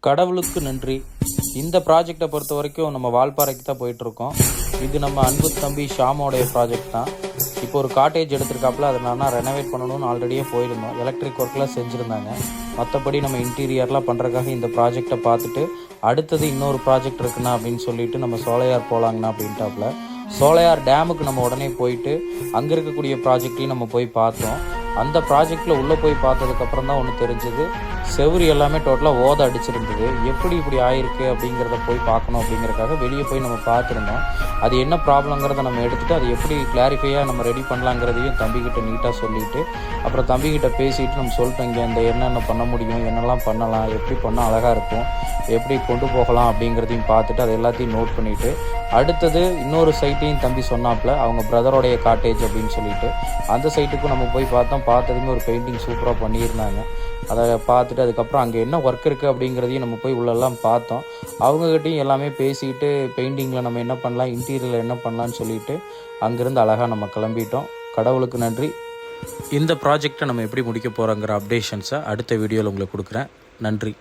கடவுளுக்கு நன்றி. இந்த ப்ராஜெக்டை பொறுத்த வரைக்கும் நம்ம வால்பாறைக்கு தான் போயிட்டுருக்கோம். இது நம்ம அன்பு தம்பி ஷாமோடைய ப்ராஜெக்ட் தான். இப்போ ஒரு காட்டேஜ் எடுத்திருக்காப்புல, அதை நான் ரெனோவேட் பண்ணணும்னு ஆல்ரெடியே போயிருந்தோம். எலக்ட்ரிக் ஒர்க்லாம் செஞ்சுருந்தாங்க. மற்றபடி நம்ம இன்டீரியர்லாம் பண்ணுறதுக்காக இந்த ப்ராஜெக்டை பார்த்துட்டு, அடுத்தது இன்னொரு ப்ராஜெக்ட் இருக்குண்ணா அப்படின்னு சொல்லிட்டு நம்ம சோலையார் போகலாங்கண்ணா அப்படின்ட்டாப்புல. சோலையார் டேமுக்கு நம்ம உடனே போயிட்டு அங்கே இருக்கக்கூடிய ப்ராஜெக்டையும் நம்ம போய் பார்த்தோம். அந்த ப்ராஜெக்டில் உள்ளே போய் பார்த்ததுக்கப்புறம் தான் ஒன்று தெரிஞ்சது, செவுரு எல்லாமே டோட்டலாக ஓத அடிச்சிருந்தது. எப்படி இப்படி ஆயிருக்கு அப்படிங்கிறத போய் பார்க்கணும் அப்படிங்கிறதுக்காக வெளியே போய் நம்ம பார்த்துருந்தோம். அது என்ன ப்ராப்ளங்கிறத நம்ம எடுத்துகிட்டு அதை எப்படி கிளாரிஃபையாக நம்ம ரெடி பண்ணலாங்கிறதையும் தம்பிக்கிட்ட நீட்டாக சொல்லிவிட்டு, அப்புறம் தம்பிக்கிட்ட பேசிவிட்டு நம்ம சொல்லிட்டோம், இங்கே இந்த என்னென்ன பண்ண முடியும், என்னெல்லாம் பண்ணலாம், எப்படி பண்ணால் அழகாக இருக்கும், எப்படி கொண்டு போகலாம் அப்படிங்கிறதையும் பார்த்துட்டு அதை எல்லாத்தையும் நோட் பண்ணிவிட்டு, அடுத்தது இன்னொரு சைட்டையும் தம்பி சொன்னாப்புல, அவங்க பிரதரோடைய காட்டேஜ் அப்படின்னு சொல்லிட்டு அந்த சைட்டுக்கும் நம்ம போய் பார்த்தோம். பார்த்ததுமே ஒரு பெயிண்டிங் சூப்பராக பண்ணியிருந்தாங்க. அதை பார்த்துட்டு அதுக்கப்புறம் அங்கே என்ன ஒர்க் இருக்குது அப்படிங்கிறதையும் நம்ம போய் உள்ளெல்லாம் பார்த்தோம். அவங்கக்கிட்டையும் எல்லாமே பேசிக்கிட்டு பெயிண்டிங்கில் நம்ம என்ன பண்ணலாம், இன்டீரியரில் என்ன பண்ணலான்னு சொல்லிட்டு அங்கேருந்து அழகாக நம்ம கிளம்பிட்டோம். கடவுளுக்கு நன்றி. இந்த ப்ராஜெக்டை நம்ம எப்படி முடிக்க போகிறோங்கிற அப்டேஷன்ஸை அடுத்த வீடியோவில் உங்களுக்கு கொடுக்குறேன். நன்றி.